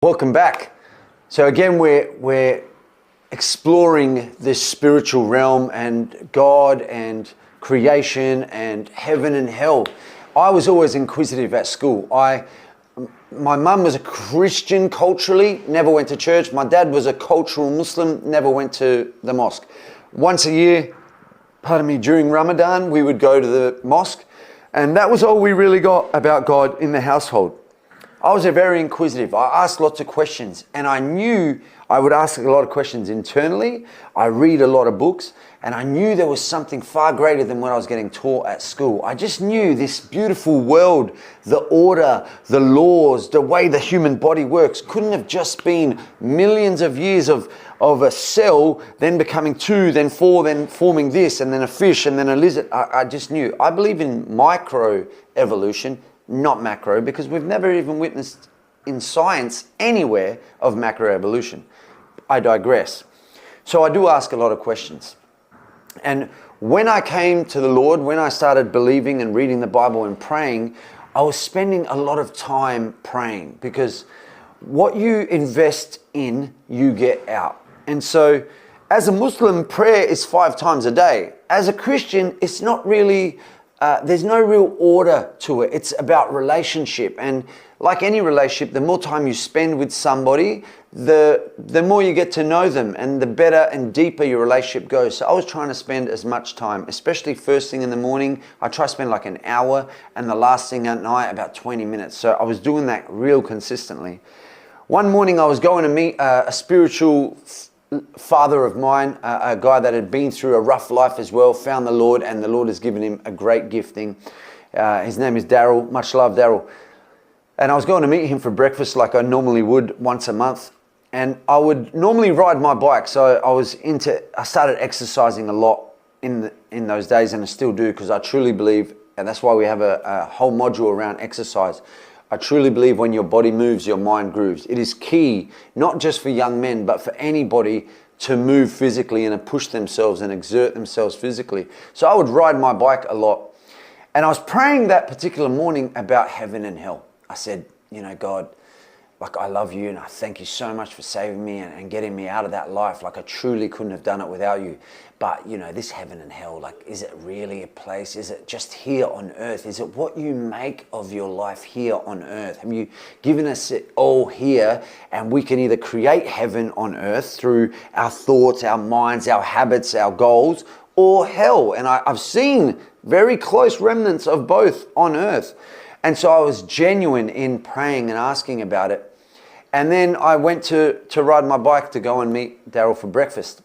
Welcome back. So again, we're exploring this spiritual realm and God and creation and heaven and hell. I was always inquisitive at school. My mum was a Christian culturally, never went to church. My dad was a cultural Muslim, never went to the mosque. Once a year, during Ramadan, we would go to the mosque, and that was all we really got about God in the household. I was very inquisitive. I asked lots of questions, and I knew I would ask a lot of questions internally. I read a lot of books, and I knew there was something far greater than what I was getting taught at school. I just knew this beautiful world, the order, the laws, the way the human body works couldn't have just been millions of years of a cell, then becoming two, then four, then forming this, and then a fish, and then a lizard. I just knew. I believe in microevolution, not macro, because we've never even witnessed in science anywhere of macroevolution. I digress. So I do ask a lot of questions. And when I came to the Lord, when I started believing and reading the Bible and praying, I was spending a lot of time praying, because what you invest in, you get out. And so as a Muslim, prayer is 5 times a day. As a Christian, it's not really there's no real order to it. It's about relationship. And like any relationship, the more time you spend with somebody, the more you get to know them, and the better and deeper your relationship goes. So I was trying to spend as much time, especially first thing in the morning. I try to spend like an hour, and the last thing at night, about 20 minutes. So I was doing that real consistently. One morning I was going to meet a spiritual father of mine, a guy that had been through a rough life as well, found the Lord, and the Lord has given him a great gifting. His name is Daryl. Much love, Daryl. And I was going to meet him for breakfast like I normally would once a month. And I would normally ride my bike. So I started exercising a lot in those days, and I still do, because I truly believe, and that's why we have a whole module around exercise. I truly believe when your body moves, your mind grooves. It is key, not just for young men, but for anybody to move physically and to push themselves and exert themselves physically. So I would ride my bike a lot. And I was praying that particular morning about heaven and hell. I said, God, like, I love you, and I thank you so much for saving me and getting me out of that life. Like, I truly couldn't have done it without you. But, this heaven and hell, like, is it really a place? Is it just here on earth? Is it what you make of your life here on earth? Have you given us it all here, and we can either create heaven on earth through our thoughts, our minds, our habits, our goals, or hell? And I've seen very close remnants of both on earth. And so I was genuine in praying and asking about it. And then I went to ride my bike to go and meet Daryl for breakfast.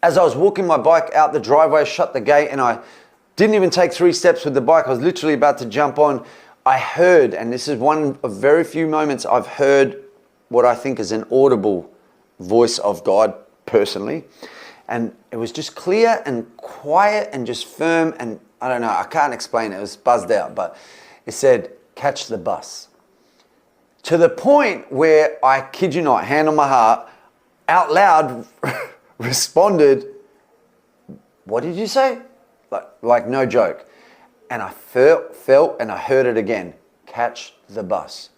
As I was walking my bike out the driveway, shut the gate, and I didn't even take 3 steps with the bike. I was literally about to jump on. I heard, and this is one of very few moments I've heard what I think is an audible voice of God personally. And it was just clear and quiet and just firm, and I don't know, I can't explain it. It was buzzed out, but it said, "Catch the bus." To the point where, I kid you not, hand on my heart, out loud responded, "What did you say?" Like no joke. And I felt and I heard it again, "Catch the bus."